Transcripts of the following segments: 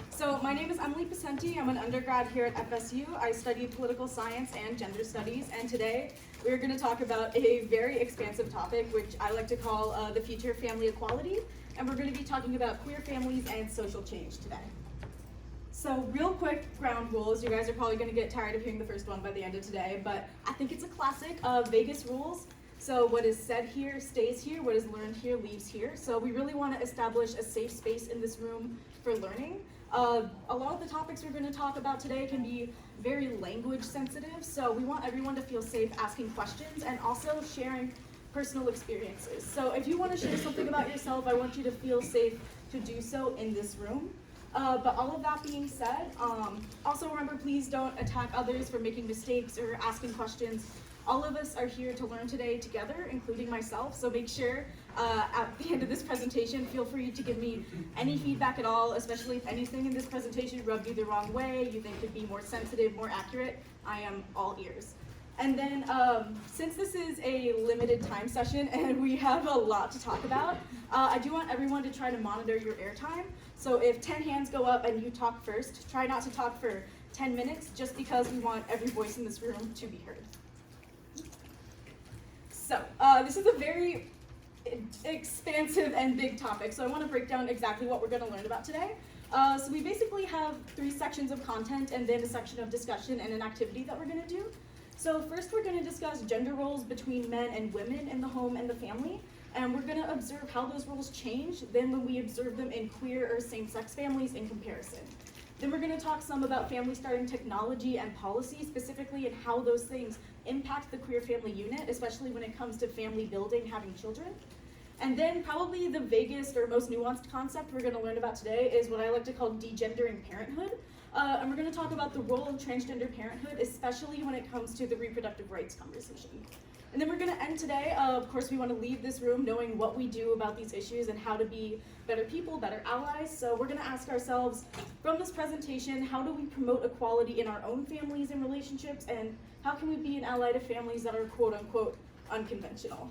So my name is Pacenti. I'm an undergrad here at FSU. I study political science and gender studies, and today we're going to talk about a very expansive topic, which I like to call the future of family equality, and we're going to be talking about queer families and social change today. So real quick ground rules. You guys are probably going to get tired of hearing the first one by the end of today, but I think it's a classic of Vegas rules. So what is said here stays here, what is learned here leaves here. So we really want to establish a safe space in this room for learning. A lot of the topics we're going to talk about today can be very language sensitive, so we want everyone to feel safe asking questions and also sharing personal experiences. So if you want to share something about yourself, I want you to feel safe to do so in this room. But all of that being said, also remember, please don't attack others for making mistakes or asking questions. All of us are here to learn today together, including myself, so make sure at the end of this presentation, feel free to give me any feedback at all, especially if anything in this presentation rubbed you the wrong way, you think could be more sensitive, more accurate. I am all ears. And then, since this is a limited time session and we have a lot to talk about, I do want everyone to try to monitor your airtime. So if 10 hands go up and you talk first, try not to talk for 10 minutes, just because we want every voice in this room to be heard. So, this is a very expansive and big topic, so I want to break down exactly what we're going to learn about today. So we basically have 3 sections of content and then a section of discussion and an activity that we're going to do. So first we're going to discuss gender roles between men and women in the home and the family, and we're going to observe how those roles change then when we observe them in queer or same-sex families in comparison. Then we're going to talk some about family starting technology and policy, specifically and how those things impact the queer family unit, especially when it comes to family building, having children. And then probably the vaguest or most nuanced concept we're going to learn about today is what I like to call degendering parenthood. And we're going to talk about the role of transgender parenthood, especially when it comes to the reproductive rights conversation. And then we're going to end today. Of course, we want to leave this room knowing what we do about these issues and how to be better people, better allies. So we're going to ask ourselves from this presentation, how do we promote equality in our own families and relationships, and how can we be an ally to families that are quote unquote unconventional?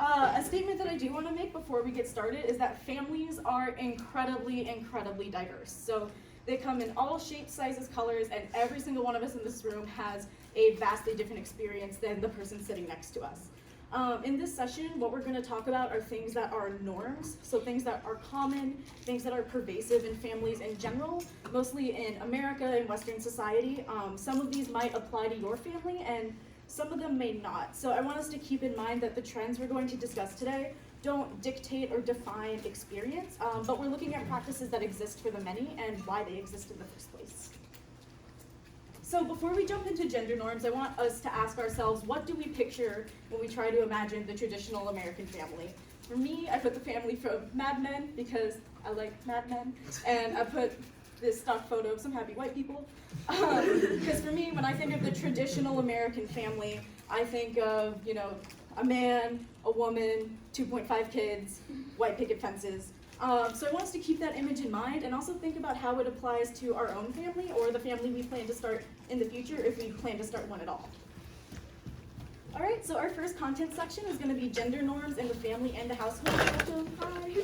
A statement that I do want to make before we get started is that families are incredibly, incredibly diverse. So they come in all shapes, sizes, colors, and every single one of us in this room has a vastly different experience than the person sitting next to us. In this session, what we're going to talk about are things that are norms, so things that are common, things that are pervasive in families in general, mostly in America and Western society. Some of these might apply to your family, and some of them may not. So I want us to keep in mind that the trends we're going to discuss today don't dictate or define experience, but we're looking at practices that exist for the many and why they exist in the first place. So before we jump into gender norms, I want us to ask ourselves, what do we picture when we try to imagine the traditional American family? For me, I put the family from Mad Men because I like Mad Men, and I put this stock photo of some happy white people. Because for me, when I think of the traditional American family, I think of, a man, a woman, 2.5 kids, white picket fences. So I want us to keep that image in mind and also think about how it applies to our own family or the family we plan to start in the future if we plan to start one at all. All right, so our first content section is going to be gender norms in the family and the household. Hi.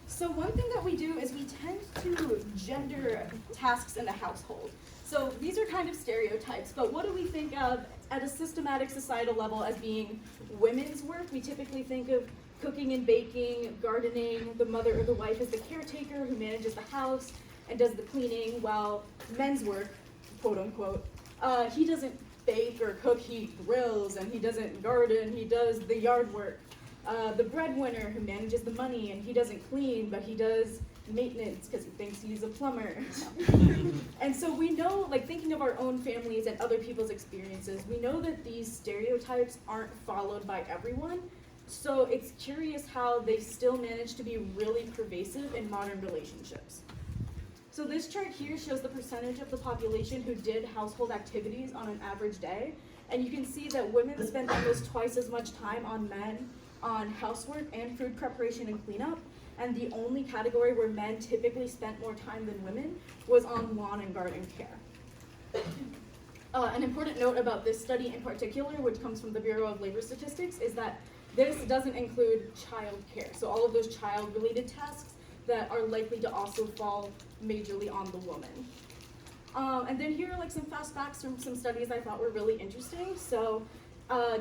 So one thing that we do is we tend to gender tasks in the household. So these are kind of stereotypes, but what do we think of at a systematic societal level as being women's work? We typically think of cooking and baking, gardening. The mother or the wife is the caretaker who manages the house and does the cleaning, while men's work, quote unquote, he doesn't bake or cook, he grills, and he doesn't garden, he does the yard work. The breadwinner who manages the money, and he doesn't clean, but he does maintenance because he thinks he's a plumber. And so we know, thinking of our own families and other people's experiences, we know that these stereotypes aren't followed by everyone. So it's curious how they still manage to be really pervasive in modern relationships. So this chart here shows the percentage of the population who did household activities on an average day. And you can see that women spend almost twice as much time on men on housework and food preparation and cleanup. And the only category where men typically spent more time than women was on lawn and garden care. An important note about this study in particular, which comes from the Bureau of Labor Statistics, is that This doesn't include childcare, so all of those child-related tasks that are likely to also fall majorly on the woman. And then here are like some fast facts from some studies I thought were really interesting. So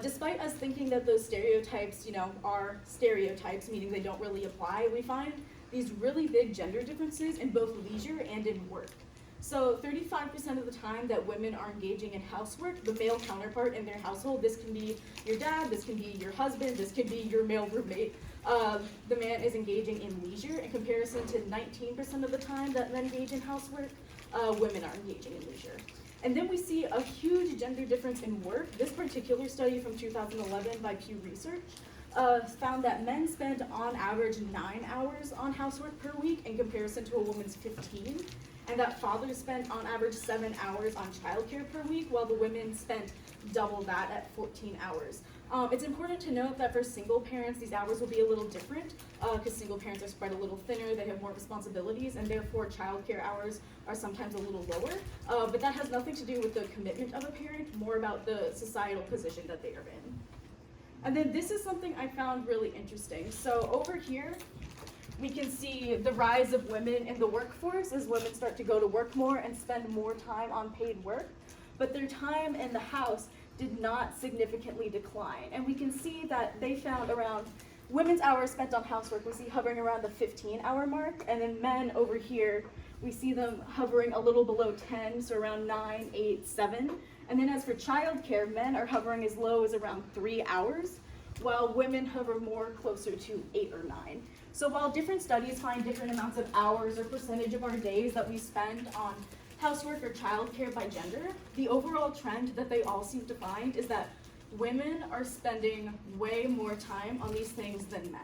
despite us thinking that those stereotypes, are stereotypes, meaning they don't really apply, we find these really big gender differences in both leisure and in work. So 35% of the time that women are engaging in housework, the male counterpart in their household, this can be your dad, this can be your husband, this can be your male roommate, the man is engaging in leisure in comparison to 19% of the time that men engage in housework, women are engaging in leisure. And then we see a huge gender difference in work. This particular study from 2011 by Pew Research found that men spend on average 9 hours on housework per week in comparison to a woman's 15. And that fathers spent on average 7 hours on childcare per week, while the women spent double that at 14 hours. It's important to note that for single parents, these hours will be a little different because single parents are spread a little thinner, they have more responsibilities, and therefore childcare hours are sometimes a little lower. But that has nothing to do with the commitment of a parent, more about the societal position that they are in. And then this is something I found really interesting. So over here, we can see the rise of women in the workforce as women start to go to work more and spend more time on paid work, but their time in the house did not significantly decline. And we can see that they found around women's hours spent on housework, we see hovering around the 15-hour mark, and then men over here, we see them hovering a little below 10, so around 9, 8, 7. And then as for childcare, men are hovering as low as around 3 hours, while women hover more closer to 8 or 9. So while different studies find different amounts of hours or percentage of our days that we spend on housework or childcare by gender, the overall trend that they all seem to find is that women are spending way more time on these things than men.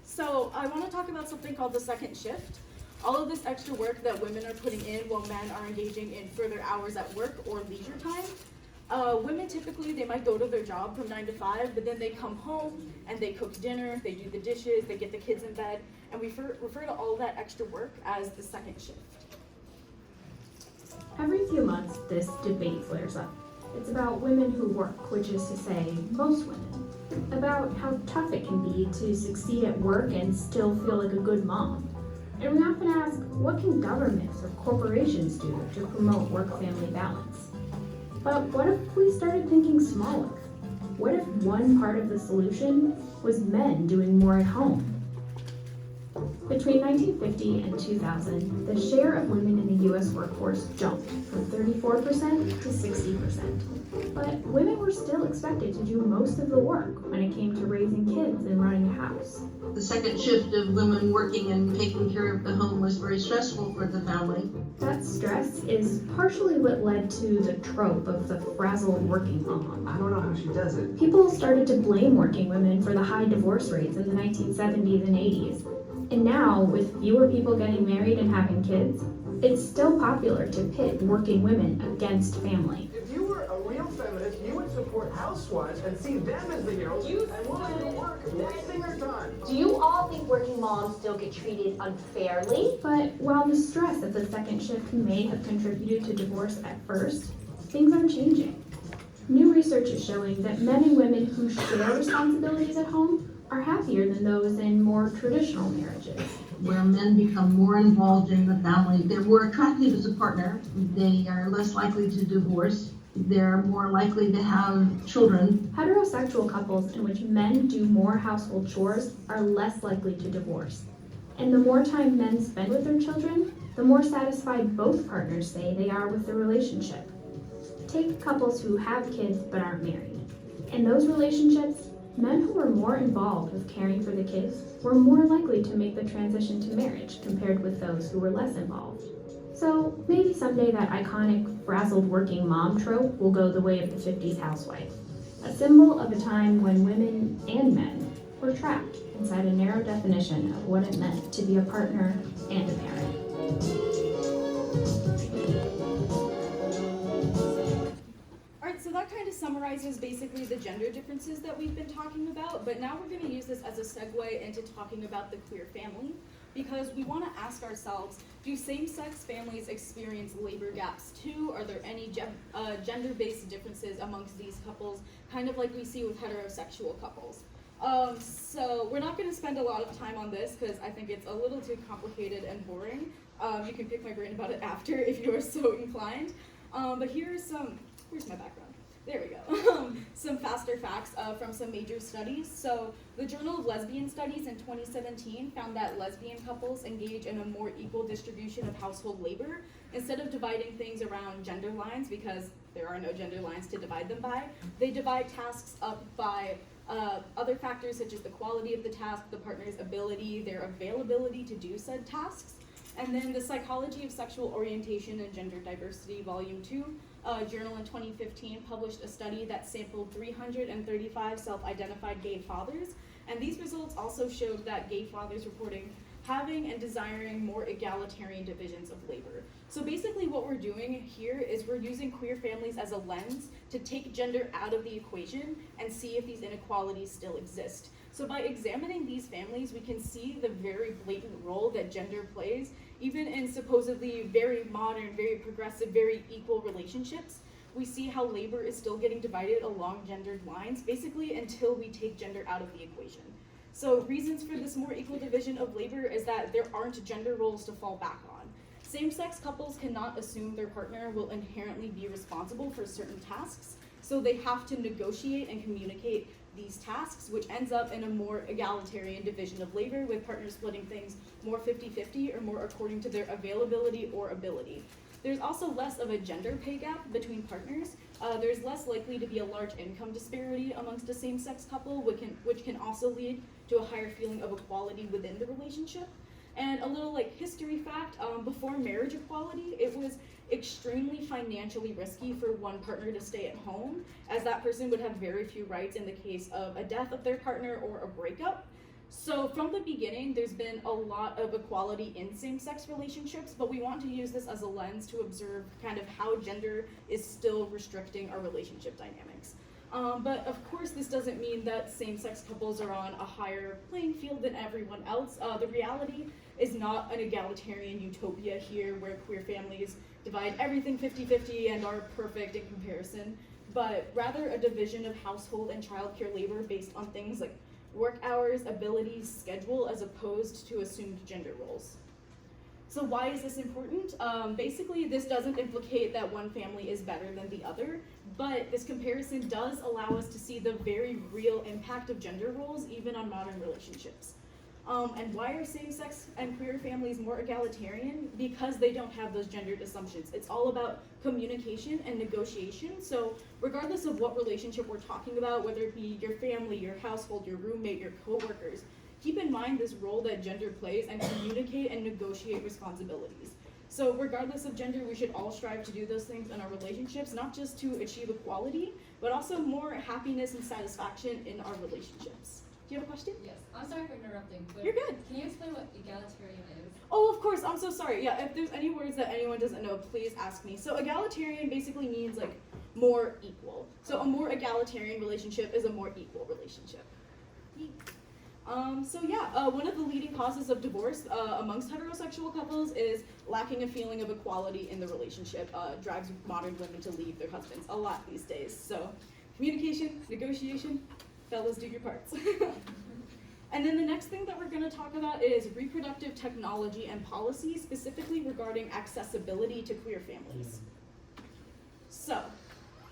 So I want to talk about something called the second shift. All of this extra work that women are putting in while men are engaging in further hours at work or leisure time. Women typically, they might go to their job from 9 to 5, but then they come home and they cook dinner, they do the dishes, they get the kids in bed, and we refer to all that extra work as the second shift. Every few months, this debate flares up. It's about women who work, which is to say, most women. About how tough it can be to succeed at work and still feel like a good mom. And we often ask, what can governments or corporations do to promote work-family balance? But what if we started thinking smaller? What if one part of the solution was men doing more at home? Between 1950 and 2000, the share of women in the U.S. workforce jumped from 34% to 60%. But women were still expected to do most of the work when it came to raising kids and running a house. The second shift of women working and taking care of the home was very stressful for the family. That stress is partially what led to the trope of the frazzled working mom. I don't know how she does it. People started to blame working women for the high divorce rates in the 1970s and 80s. And now, with fewer people getting married and having kids, it's still popular to pit working women against family. If you were a real feminist, you would support housewives and see them as the heroes and willing to work wasting their time. Do you all think working moms still get treated unfairly? But while the stress of the second shift may have contributed to divorce at first, things are changing. New research is showing that men and women who share responsibilities at home are happier than those in more traditional marriages. Where men become more involved in the family, they're more attractive as a partner, they are less likely to divorce, they're more likely to have children. Heterosexual couples in which men do more household chores are less likely to divorce. And the more time men spend with their children, the more satisfied both partners say they are with the relationship. Take couples who have kids but aren't married. In those relationships, men who were more involved with caring for the kids were more likely to make the transition to marriage compared with those who were less involved. So maybe someday that iconic frazzled working mom trope will go the way of the 50s housewife, a symbol of a time when women and men were trapped inside a narrow definition of what it meant to be a partner and a parent. So that kind of summarizes basically the gender differences that we've been talking about, but now we're going to use this as a segue into talking about the queer family, because we want to ask ourselves, do same-sex families experience labor gaps too? Are there any gender-based differences amongst these couples, kind of like we see with heterosexual couples? So we're not going to spend a lot of time on this because I think it's a little too complicated and boring. You can pick my brain about it after if you are so inclined. But here's my background. There we go. Some faster facts from some major studies. So the Journal of Lesbian Studies in 2017 found that lesbian couples engage in a more equal distribution of household labor. Instead of dividing things around gender lines, because there are no gender lines to divide them by, they divide tasks up by other factors such as the quality of the task, the partner's ability, their availability to do said tasks. And then the Psychology of Sexual Orientation and Gender Diversity, Volume 2, journal in 2015 published a study that sampled 335 self-identified gay fathers, and these results also showed that gay fathers reporting having and desiring more egalitarian divisions of labor. So basically what we're doing here is we're using queer families as a lens to take gender out of the equation and see if these inequalities still exist. So by examining these families, we can see the very blatant role that gender plays, even in supposedly very modern, very progressive, very equal relationships. We see how labor is still getting divided along gendered lines, basically until we take gender out of the equation. So reasons for this more equal division of labor is that there aren't gender roles to fall back on. Same-sex couples cannot assume their partner will inherently be responsible for certain tasks, so they have to negotiate and communicate these tasks, which ends up in a more egalitarian division of labor, with partners splitting things more 50-50 or more according to their availability or ability. There's also less of a gender pay gap between partners. There's less likely to be a large income disparity amongst a same-sex couple, which can also lead to a higher feeling of equality within the relationship. And a little history fact, before marriage equality, it was extremely financially risky for one partner to stay at home, as that person would have very few rights in the case of a death of their partner or a breakup. So from the beginning, there's been a lot of equality in same-sex relationships, but we want to use this as a lens to observe kind of how gender is still restricting our relationship dynamics. But of course, this doesn't mean that same-sex couples are on a higher playing field than everyone else. The reality is not an egalitarian utopia here where queer families divide everything 50-50 and are perfect in comparison, but rather a division of household and childcare labor based on things like work hours, abilities, schedule, as opposed to assumed gender roles. So why is this important? Basically, this doesn't implicate that one family is better than the other, but this comparison does allow us to see the very real impact of gender roles even on modern relationships. And why are same-sex and queer families more egalitarian? Because they don't have those gendered assumptions. It's all about communication and negotiation. So regardless of what relationship we're talking about, whether it be your family, your household, your roommate, your coworkers, keep in mind this role that gender plays and communicate and negotiate responsibilities. So regardless of gender, we should all strive to do those things in our relationships, not just to achieve equality, but also more happiness and satisfaction in our relationships. Do you have a question? Yes. I'm sorry for interrupting, but You're good. Can you explain what egalitarian is? Oh, of course, I'm so sorry. Yeah, if there's any words that anyone doesn't know, please ask me. So egalitarian basically means more equal. So a more egalitarian relationship is a more equal relationship. One of the leading causes of divorce amongst heterosexual couples is lacking a feeling of equality in the relationship. Drives modern women to leave their husbands a lot these days. So communication, negotiation, fellas, do your parts. And then the next thing that we're going to talk about is reproductive technology and policy, specifically regarding accessibility to queer families. So,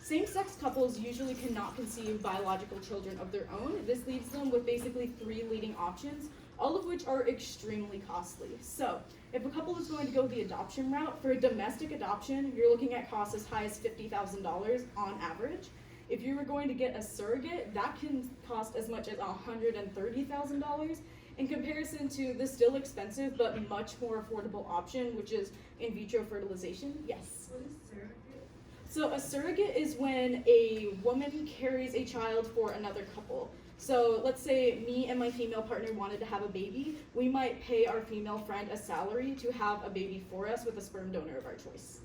same-sex couples usually cannot conceive biological children of their own. This leaves them with basically 3 leading options, all of which are extremely costly. So, if a couple is going to go the adoption route, for a domestic adoption, you're looking at costs as high as $50,000 on average. If you were going to get a surrogate, that can cost as much as $130,000 in comparison to the still expensive but much more affordable option, which is in vitro fertilization. Yes? What is surrogate? So a surrogate is when a woman carries a child for another couple. So let's say me and my female partner wanted to have a baby. We might pay our female friend a salary to have a baby for us with a sperm donor of our choice.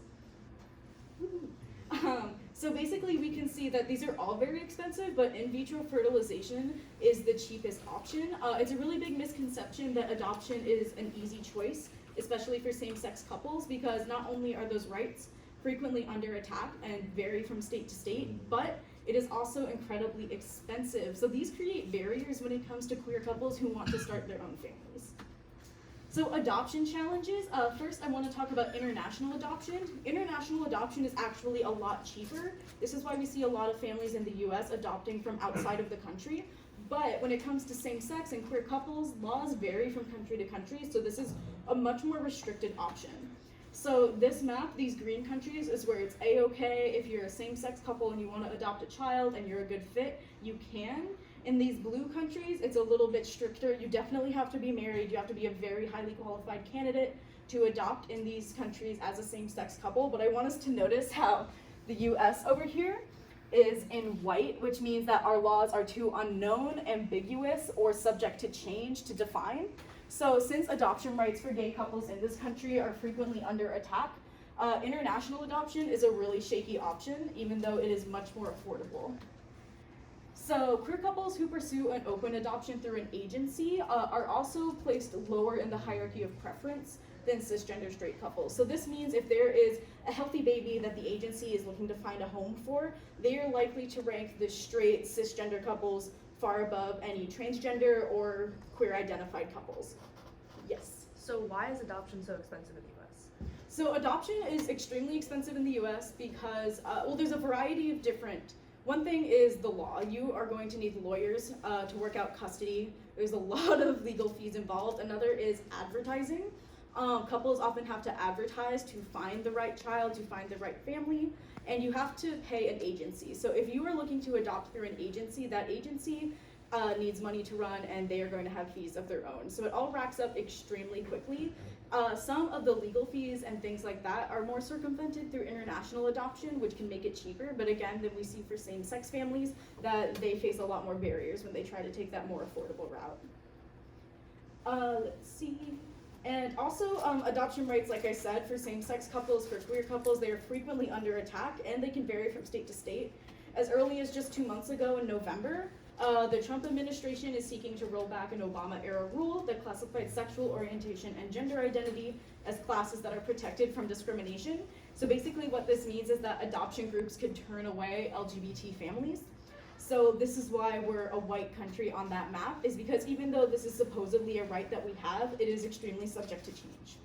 So basically we can see that these are all very expensive, but in vitro fertilization is the cheapest option. It's a really big misconception that adoption is an easy choice, especially for same-sex couples, because not only are those rights frequently under attack and vary from state to state, but it is also incredibly expensive. So these create barriers when it comes to queer couples who want to start their own families. So adoption challenges, first I want to talk about international adoption. International adoption is actually a lot cheaper. This is why we see a lot of families in the US adopting from outside of the country. But when it comes to same-sex and queer couples, laws vary from country to country, so this is a much more restricted option. So this map, these green countries, is where it's a-okay if you're a same-sex couple and you want to adopt a child and you're a good fit, you can. In these blue countries, it's a little bit stricter. You definitely have to be married. You have to be a very highly qualified candidate to adopt in these countries as a same-sex couple. But I want us to notice how the US over here is in white, which means that our laws are too unknown, ambiguous, or subject to change to define. So since adoption rights for gay couples in this country are frequently under attack, international adoption is a really shaky option, even though it is much more affordable. So queer couples who pursue an open adoption through an agency are also placed lower in the hierarchy of preference than cisgender straight couples. So this means if there is a healthy baby that the agency is looking to find a home for, they are likely to rank the straight cisgender couples far above any transgender or queer identified couples. Yes? So why is adoption so expensive in the US? So adoption is extremely expensive in the US because, well, there's a variety of different. One thing is the law. You are going to need lawyers to work out custody. There's a lot of legal fees involved. Another is advertising. Couples often have to advertise to find the right child, to find the right family, and you have to pay an agency. So if you are looking to adopt through an agency, that agency needs money to run and they are going to have fees of their own. So it all racks up extremely quickly. Some of the legal fees and things like that are more circumvented through international adoption, which can make it cheaper. But again, then we see for same-sex families that they face a lot more barriers when they try to take that more affordable route. Let's see. And also, adoption rights, like I said, for same-sex couples, for queer couples, they are frequently under attack, and they can vary from state to state. As early as just 2 months ago in November, the Trump administration is seeking to roll back an Obama-era rule that classified sexual orientation and gender identity as classes that are protected from discrimination. So basically what this means is that adoption groups could turn away LGBT families. So this is why we're a white country on that map, is because even though this is supposedly a right that we have, it is extremely subject to change.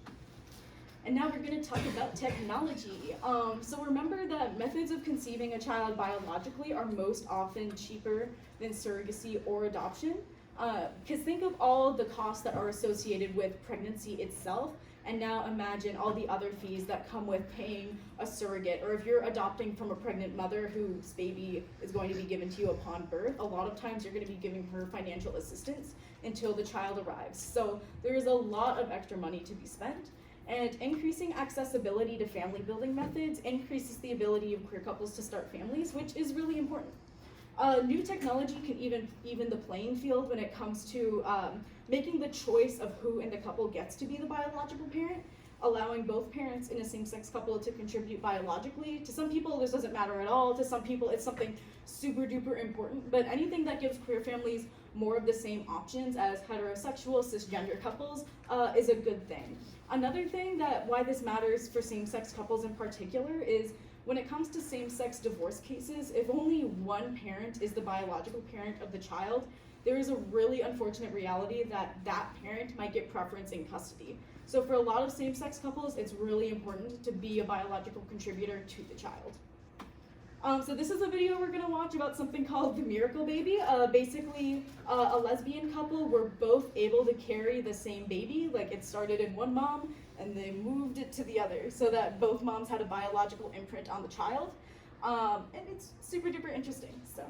And now we're going to talk about technology. So remember that methods of conceiving a child biologically are most often cheaper than surrogacy or adoption. Because think of all the costs that are associated with pregnancy itself, and now imagine all the other fees that come with paying a surrogate, or if you're adopting from a pregnant mother whose baby is going to be given to you upon birth, a lot of times you're going to be giving her financial assistance until the child arrives. So there is a lot of extra money to be spent. And increasing accessibility to family building methods increases the ability of queer couples to start families, which is really important. New technology can even the playing field when it comes to making the choice of who in the couple gets to be the biological parent, allowing both parents in a same-sex couple to contribute biologically. To some people, this doesn't matter at all. To some people, it's something super duper important. But anything that gives queer families more of the same options as heterosexual cisgender couples is a good thing. Another thing why this matters for same-sex couples in particular is when it comes to same-sex divorce cases, if only one parent is the biological parent of the child, there is a really unfortunate reality that that parent might get preference in custody. So for a lot of same-sex couples, it's really important to be a biological contributor to the child. So this is a video we're gonna watch about something called the miracle baby. Basically, a lesbian couple were both able to carry the same baby. Like it started in one mom and they moved it to the other so that both moms had a biological imprint on the child. And it's super duper interesting, so.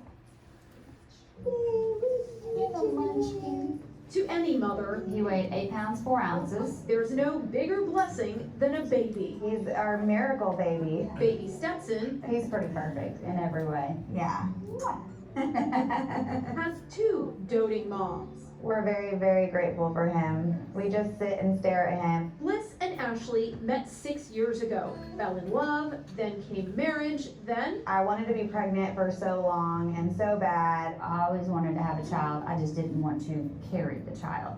To any mother, He weighed 8 pounds 4 ounces. there's no bigger blessing than a baby. He's our miracle baby. Baby Stetson He's pretty perfect in every way. Yeah. has 2 doting moms. We're very, very grateful for him. We just sit and stare at him. Bliss and Ashley met 6 years ago, fell in love, then came marriage, then I wanted to be pregnant for so long and so bad. I always wanted to have a child. I just didn't want to carry the child.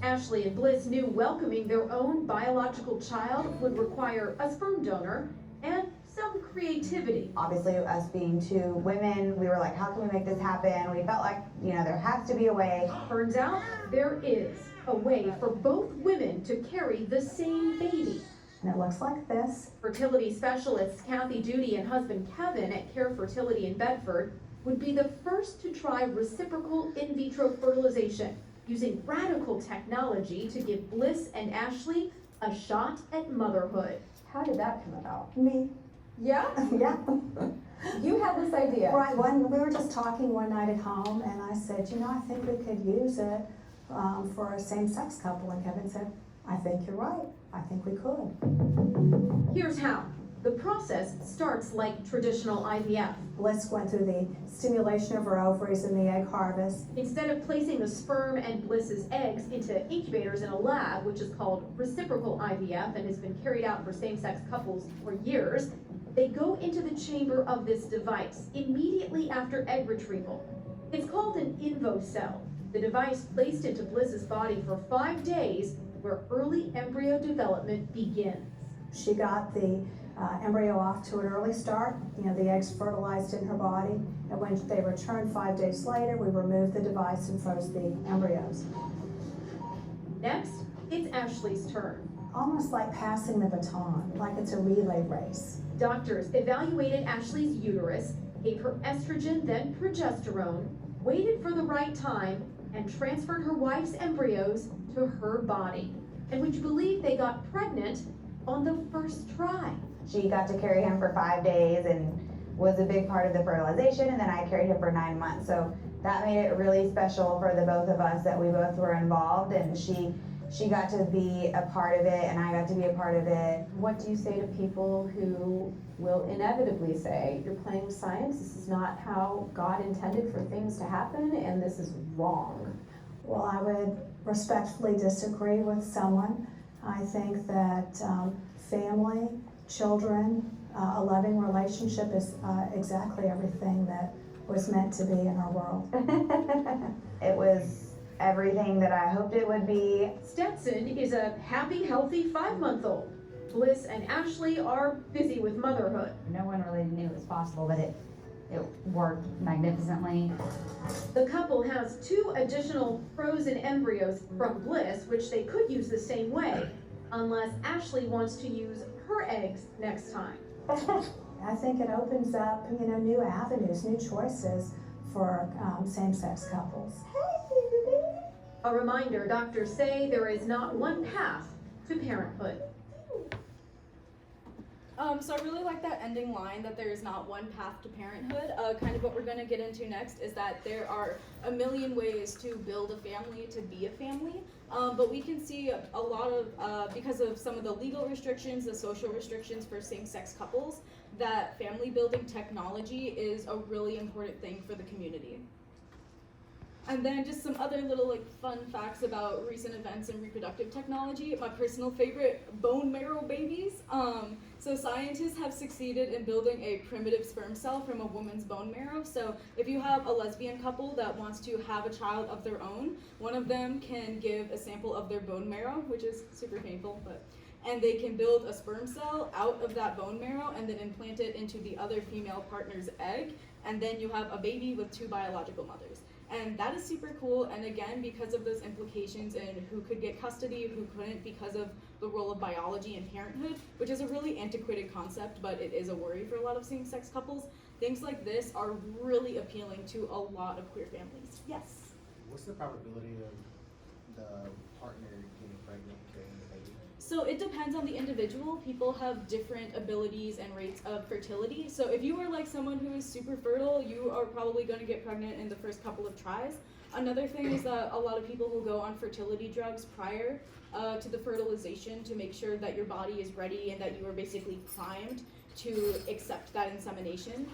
Ashley and Bliss knew welcoming their own biological child would require a sperm donor and some creativity. Obviously, us being two women, we were like, how can we make this happen? We felt like, there has to be a way. Turns out there is a way for both women to carry the same baby. And it looks like this. Fertility specialists Kathy Duty and husband Kevin at Care Fertility in Bedford would be the first to try reciprocal in vitro fertilization, using radical technology to give Bliss and Ashley a shot at motherhood. How did that come about? Me. Yeah? Yeah. You had this idea. Right, we were just talking one night at home, and I said, I think we could use it for a same-sex couple. And Kevin said, I think you're right. I think we could. Here's how. The process starts like traditional IVF. Bliss went through the stimulation of her ovaries and the egg harvest. Instead of placing the sperm and Bliss's eggs into incubators in a lab, which is called reciprocal IVF and has been carried out for same-sex couples for years, they go into the chamber of this device immediately after egg retrieval. It's called an InvoCell. The device placed into Bliss's body for 5 days, where early embryo development begins. She got the embryo off to an early start. The eggs fertilized in her body, and when they returned 5 days later, we removed the device and froze the embryos. Next, it's Ashley's turn. Almost like passing the baton, like it's a relay race. Doctors evaluated Ashley's uterus, gave her estrogen, then progesterone, waited for the right time, and transferred her wife's embryos to her body. And would you believe they got pregnant on the first try? She got to carry him for 5 days and was a big part of the fertilization, and then I carried him for 9 months. So that made it really special for the both of us that we both were involved, and she got to be a part of it, and I got to be a part of it. What do you say to people who will inevitably say, you're playing with science, this is not how God intended for things to happen, and this is wrong? Well, I would respectfully disagree with someone. I think that family, children, a loving relationship is exactly everything that was meant to be in our world. It was everything that I hoped it would be. Stetson is a happy, healthy 5-month-old. Bliss and Ashley are busy with motherhood. No one really knew it was possible, but it worked magnificently. The couple has 2 additional frozen embryos from Bliss, which they could use the same way, unless Ashley wants to use her eggs next time. I think it opens up, new avenues, new choices for same-sex couples. A reminder, doctors say there is not one path to parenthood. So I really like that ending line that there is not one path to parenthood. Kind of what we're going to get into next is that there are a million ways to build a family, to be a family. But we can see a lot of, because of some of the legal restrictions, the social restrictions for same-sex couples, that family building technology is a really important thing for the community. And then just some other little fun facts about recent events in reproductive technology. My personal favorite, bone marrow babies. So scientists have succeeded in building a primitive sperm cell from a woman's bone marrow. So if you have a lesbian couple that wants to have a child of their own, one of them can give a sample of their bone marrow, which is super painful, and they can build a sperm cell out of that bone marrow and then implant it into the other female partner's egg, and then you have a baby with 2 biological mothers. And that is super cool, and again, because of those implications in who could get custody, who couldn't, because of the role of biology in parenthood, which is a really antiquated concept, but it is a worry for a lot of same-sex couples. Things like this are really appealing to a lot of queer families. Yes? What's the probability of the partner getting pregnant, carrying the baby? So it depends on the individual. People have different abilities and rates of fertility. So if you are someone who is super fertile, you are probably going to get pregnant in the first couple of tries. Another thing is that a lot of people will go on fertility drugs prior to the fertilization to make sure that your body is ready and that you are basically primed to accept that insemination.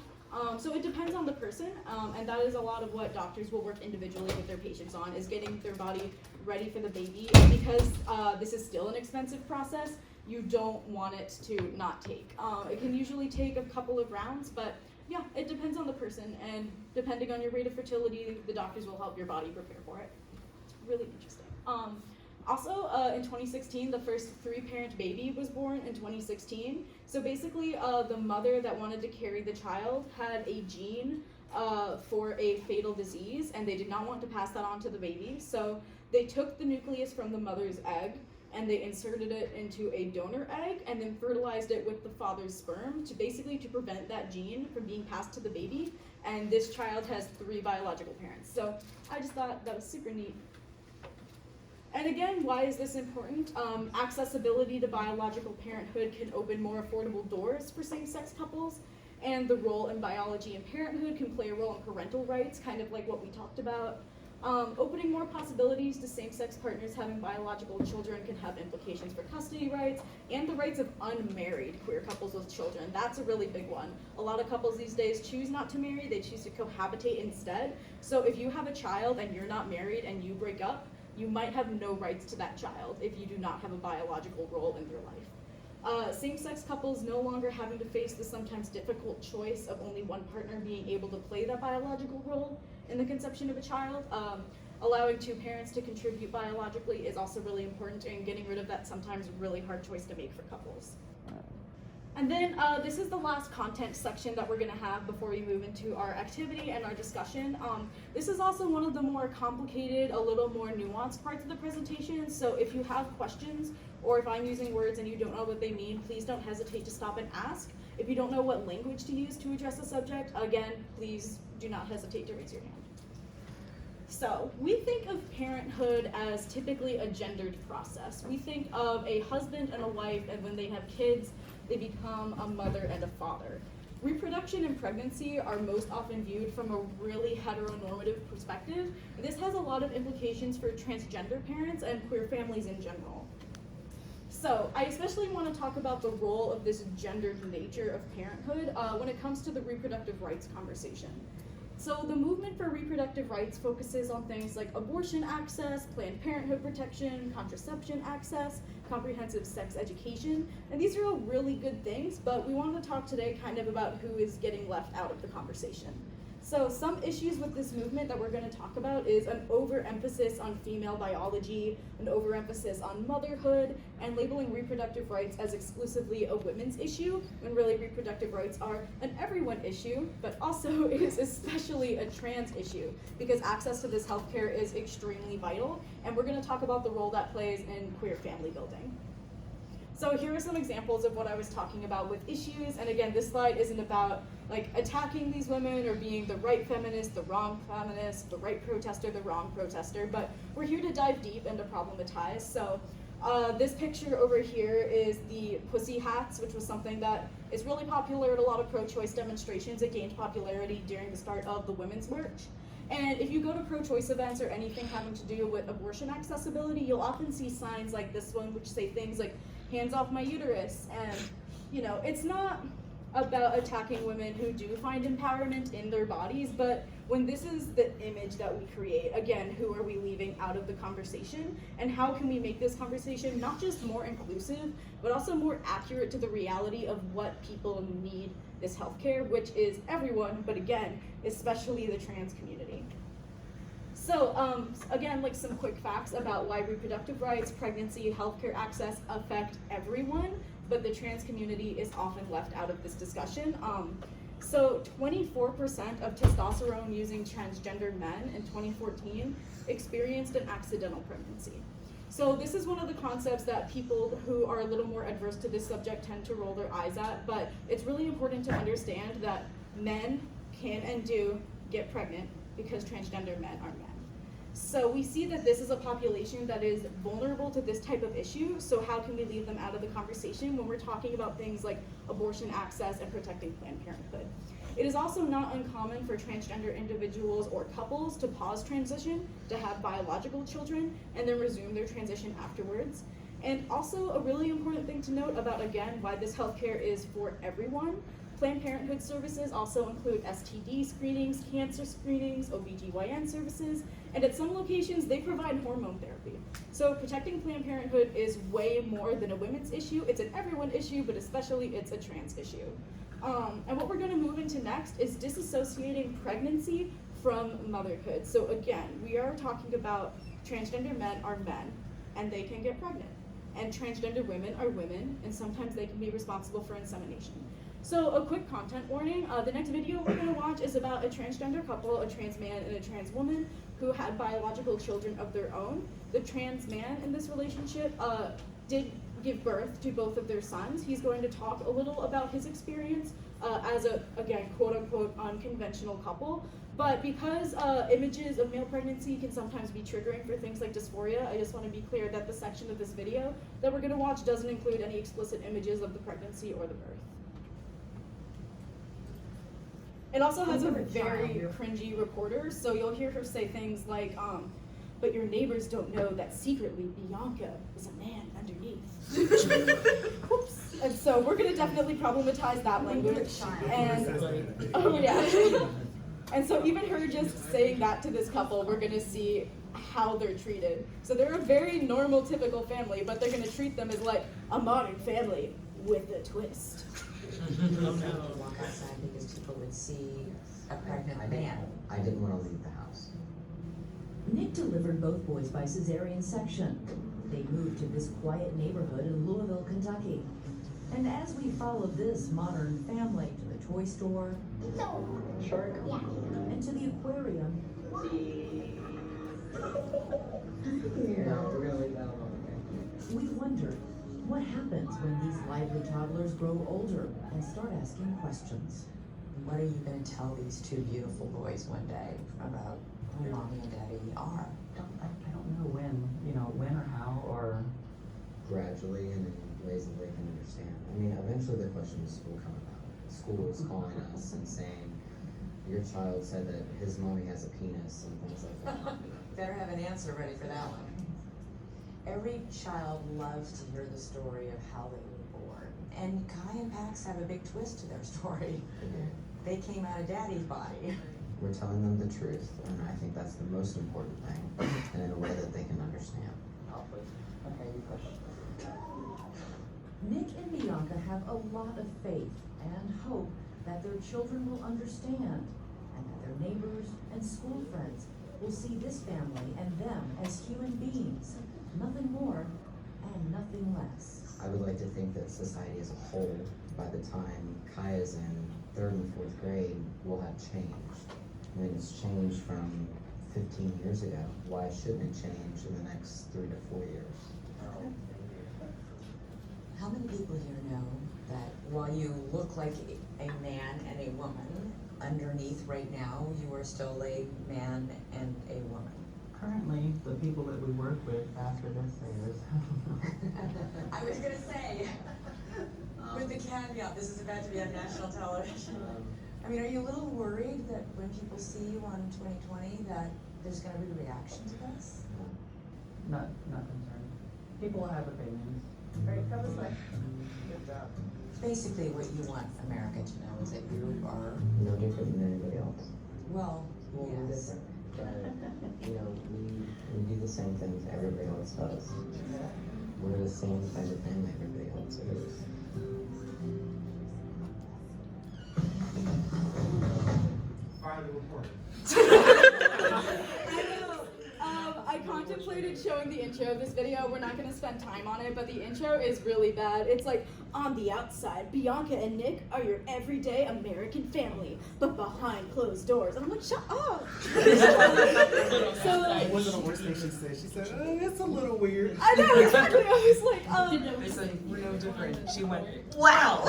So it depends on the person, and that is a lot of what doctors will work individually with their patients on, is getting their body ready for the baby. And because this is still an expensive process, you don't want it to not take. It can usually take a couple of rounds, but yeah, it depends on the person, and depending on your rate of fertility, the doctors will help your body prepare for it. It's really interesting. Also, in 2016, the first 3-parent baby was born in 2016. So basically, the mother that wanted to carry the child had a gene for a fatal disease, and they did not want to pass that on to the baby. So they took the nucleus from the mother's egg, and they inserted it into a donor egg, and then fertilized it with the father's sperm to prevent that gene from being passed to the baby. And this child has 3 biological parents. So I just thought that was super neat. And again, why is this important? Accessibility to biological parenthood can open more affordable doors for same-sex couples, and the role in biology and parenthood can play a role in parental rights, kind of like what we talked about. Opening more possibilities to same-sex partners having biological children can have implications for custody rights and the rights of unmarried queer couples with children. That's a really big one. A lot of couples these days choose not to marry, they choose to cohabitate instead. So if you have a child and you're not married and you break up, you might have no rights to that child if you do not have a biological role in their life. Same-sex couples no longer having to face the sometimes difficult choice of only one partner being able to play that biological role in the conception of a child. Allowing 2 parents to contribute biologically is also really important in getting rid of that sometimes really hard choice to make for couples. And then this is the last content section that we're going to have before we move into our activity and our discussion. This is also one of the more complicated, a little more nuanced parts of the presentation. So if you have questions, or if I'm using words and you don't know what they mean, please don't hesitate to stop and ask. If you don't know what language to use to address a subject, again, please do not hesitate to raise your hand. So we think of parenthood as typically a gendered process. We think of a husband and a wife, and when they have kids, they become a mother and a father. Reproduction and pregnancy are most often viewed from a really heteronormative perspective. This has a lot of implications for transgender parents and queer families in general. So I especially want to talk about the role of this gendered nature of parenthood when it comes to the reproductive rights conversation. So the movement for reproductive rights focuses on things like abortion access, Planned Parenthood protection, contraception access, comprehensive sex education, and these are all really good things, but we wanted to talk today kind of about who is getting left out of the conversation. So some issues with this movement that we're going to talk about is an overemphasis on female biology, an overemphasis on motherhood, and labeling reproductive rights as exclusively a women's issue, when really reproductive rights are an everyone issue, but also it is especially a trans issue, because access to this healthcare is extremely vital, and we're going to talk about the role that plays in queer family building. So here are some examples of what I was talking about with issues, and again, this slide isn't about like attacking these women or being the right feminist, the wrong feminist, the right protester, the wrong protester, but we're here to dive deep and to problematize. So this picture over here is the pussy hats, which was something that is really popular at a lot of pro-choice demonstrations. It gained popularity during the start of the Women's March. And if you go to pro-choice events or anything having to do with abortion accessibility, you'll often see signs like this one, which say things like, hands off my uterus. And, you know, it's not about attacking women who do find empowerment in their bodies, but when this is the image that we create, again, who are we leaving out of the conversation? And how can we make this conversation not just more inclusive, but also more accurate to the reality of what people need this healthcare, which is everyone, but again, especially the trans community. So again, like some quick facts about why reproductive rights, pregnancy, healthcare access affect everyone, but the trans community is often left out of this discussion. So 24% of testosterone using transgender men in 2014 experienced an accidental pregnancy. So this is one of the concepts that people who are a little more adverse to this subject tend to roll their eyes at, but it's really important to understand that men can and do get pregnant because transgender men are men. So we see that this is a population that is vulnerable to this type of issue, so how can we leave them out of the conversation when we're talking about things like abortion access and protecting Planned Parenthood? It is also not uncommon for transgender individuals or couples to pause transition to have biological children and then resume their transition afterwards. And also a really important thing to note about, again, why this healthcare is for everyone. Planned Parenthood services also include STD screenings, cancer screenings, OBGYN services, and at some locations they provide hormone therapy. So protecting Planned Parenthood is way more than a women's issue. It's an everyone issue, but especially it's a trans issue. And what we're going to move into next is disassociating pregnancy from motherhood. So again, we are talking about transgender men are men, and they can get pregnant. And transgender women are women, and sometimes they can be responsible for insemination. So a quick content warning, the next video we're gonna watch is about a transgender couple, a trans man and a trans woman, who had biological children of their own. The trans man in this relationship did give birth to both of their sons. He's going to talk a little about his experience as a, again, quote unquote, unconventional couple. But because images of male pregnancy can sometimes be triggering for things like dysphoria, I just want to be clear that the section of this video that we're going to watch doesn't include any explicit images of the pregnancy or the birth. It also has a very cringy reporter, so you'll hear her say things like, but your neighbors don't know that secretly Bianca is a man underneath. Whoops. And so we're going to definitely problematize that language. And, oh yeah. And so even her just saying that to this couple, we're going to see how they're treated. So they're a very normal, typical family, but they're going to treat them as like a modern family with a twist. Walk outside because people would see a pregnant man. I didn't want to leave the house. Nick delivered both boys by cesarean section. They moved to this quiet neighborhood in Louisville, Kentucky. And as we followed this modern family to the toy store, Shark? Yeah. and to the aquarium, No, we're gonna leave that alone, okay? we wondered what happens when these lively toddlers grow older and start asking questions. What are you going to tell these two beautiful boys one day about who mommy and daddy are? I don't know when or how or... Gradually and in ways that they can understand. I mean, eventually the questions will come about. School is calling us and saying, your child said that his mommy has a penis and things like that. Better have an answer ready for that one. Every child loves to hear the story of how they were born. And Kai and Pax have a big twist to their story. They came out of daddy's body. We're telling them the truth, and I think that's the most important thing, and in a way that they can understand. Okay, you push. Nick and Bianca have a lot of faith and hope that their children will understand, and that their neighbors and school friends will see this family and them as human beings, nothing more and nothing less. I would like to think that society as a whole, by the time Kai is in 3rd and 4th grade, will have changed. I mean, it's changed from 15 years ago. Why shouldn't it change in the next 3 to 4 years? How many people here know that while you look like a man and a woman, underneath right now, you are still a man and a woman? Currently, the people that we work with after this is... I was gonna say, with the caveat, this is about to be on national television. I mean, are you a little worried that when people see you on 2020 that there's gonna be a reaction to this? Not concerned. People have opinions. Alright, come this way. Good job. Basically, what you want America to know is that you are... No different than anybody else. Well, We're yes. different, but, we do the same things everybody else does. We're the same kind of thing everybody else is. Fire the report. I contemplated showing the intro of this video. We're not going to spend time on it, but the intro is really bad. It's like, on the outside, Bianca and Nick are your everyday American family, but behind closed doors. And I'm like, shut up! So, It wasn't the worst thing she said. She said, it's a little weird. I know, exactly. I was like, They said, we're no different. She went, wow!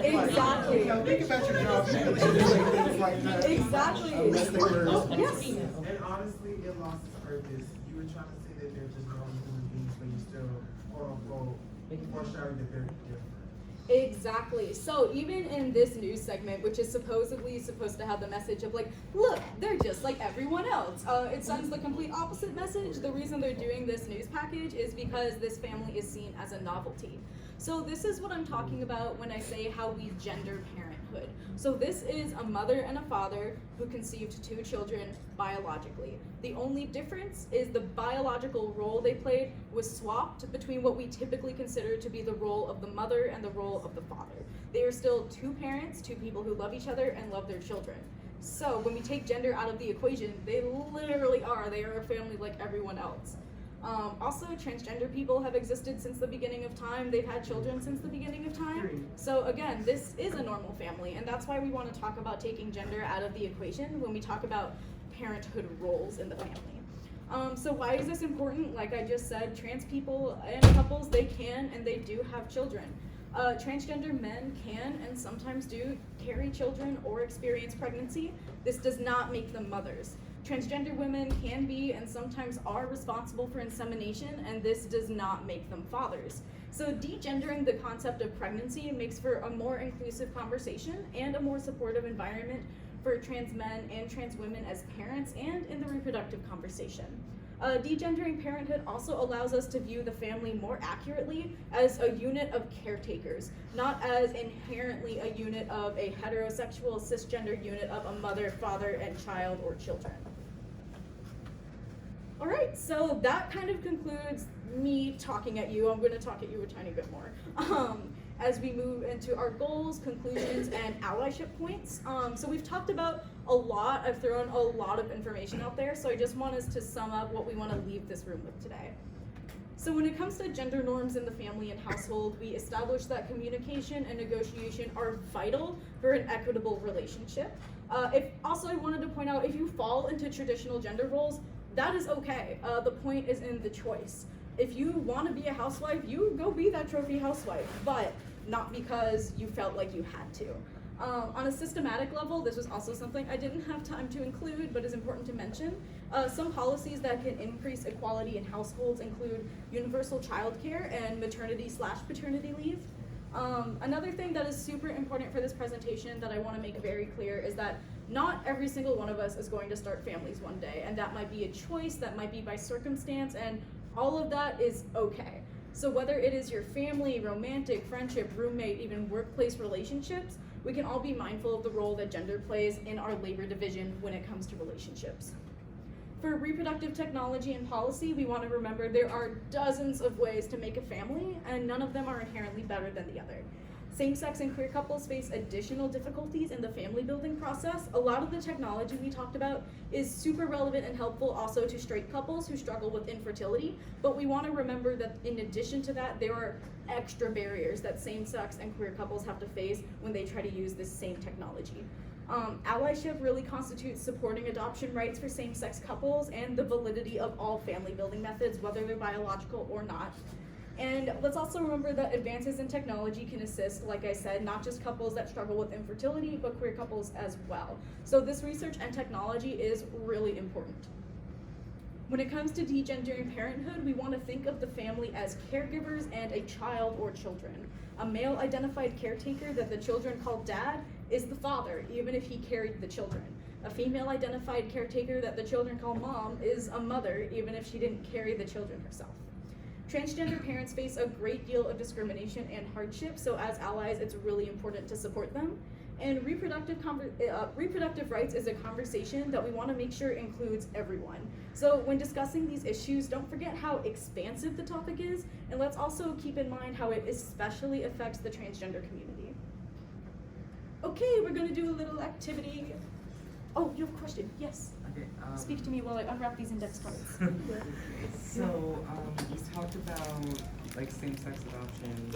Exactly. Think about your job. You really should say things like that. Exactly. Unless they were. Yes. And honestly, it lost its purpose. You were trying to say that they're just normal human beings, but you still, quote unquote, foreshadowing that they're different. Exactly. So even in this news segment, which is supposedly supposed to have the message of like, look, they're just like everyone else. It sends the complete opposite message. The reason they're doing this news package is because this family is seen as a novelty. So this is what I'm talking about when I say how we gender parenthood. So this is a mother and a father who conceived 2 children biologically. The only difference is the biological role they played was swapped between what we typically consider to be the role of the mother and the role of the father. They are still 2 parents, 2 people who love each other and love their children. So when we take gender out of the equation, they literally are. They are a family like everyone else. Also, transgender people have existed since the beginning of time. They've had children since the beginning of time. So again, this is a normal family, and that's why we want to talk about taking gender out of the equation when we talk about parenthood roles in the family. So why is this important? Like I just said, trans people and couples, they can and they do have children. Transgender men can and sometimes do carry children or experience pregnancy. This does not make them mothers. Transgender women can be and sometimes are responsible for insemination, and this does not make them fathers. So degendering the concept of pregnancy makes for a more inclusive conversation and a more supportive environment for trans men and trans women as parents and in the reproductive conversation. Degendering parenthood also allows us to view the family more accurately as a unit of caretakers, not as inherently a unit of a heterosexual cisgender unit of a mother, father, and child or children. All right, so that kind of concludes me talking at you. I'm going to talk at you a tiny bit more. As we move into our goals, conclusions, and allyship points. So we've talked about a lot. I've thrown a lot of information out there, so I just want us to sum up what we want to leave this room with today. So when it comes to gender norms in the family and household, we established that communication and negotiation are vital for an equitable relationship. Also, I wanted to point out, if you fall into traditional gender roles, that is okay. The point is in the choice. If you want to be a housewife, you go be that trophy housewife, but not because you felt like you had to. On a systematic level, this was also something I didn't have time to include, but is important to mention. Some policies that can increase equality in households include universal childcare and maternity/paternity leave. Another thing that is super important for this presentation that I want to make very clear is that not every single one of us is going to start families one day, and that might be a choice, that might be by circumstance, and all of that is okay. So whether it is your family, romantic, friendship, roommate, even workplace relationships, we can all be mindful of the role that gender plays in our labor division when it comes to relationships. For reproductive technology and policy, we want to remember there are dozens of ways to make a family, and none of them are inherently better than the other. Same-sex and queer couples face additional difficulties in the family building process. A lot of the technology we talked about is super relevant and helpful also to straight couples who struggle with infertility, but we want to remember that in addition to that, there are extra barriers that same-sex and queer couples have to face when they try to use this same technology. Allyship really constitutes supporting adoption rights for same-sex couples and the validity of all family building methods, whether they're biological or not. And let's also remember that advances in technology can assist, like I said, not just couples that struggle with infertility, but queer couples as well. So this research and technology is really important. When it comes to degendering parenthood, we want to think of the family as caregivers and a child or children. A male-identified caretaker that the children call dad is the father, even if he carried the children. A female-identified caretaker that the children call mom is a mother, even if she didn't carry the children herself. Transgender parents face a great deal of discrimination and hardship, so as allies, it's really important to support them. And reproductive rights is a conversation that we want to make sure includes everyone. So when discussing these issues, don't forget how expansive the topic is, and let's also keep in mind how it especially affects the transgender community. Okay, we're going to do a little activity. Oh, you have a question? Yes. Okay. Speak to me while I unwrap these index cards. So, you talked about like same-sex adoption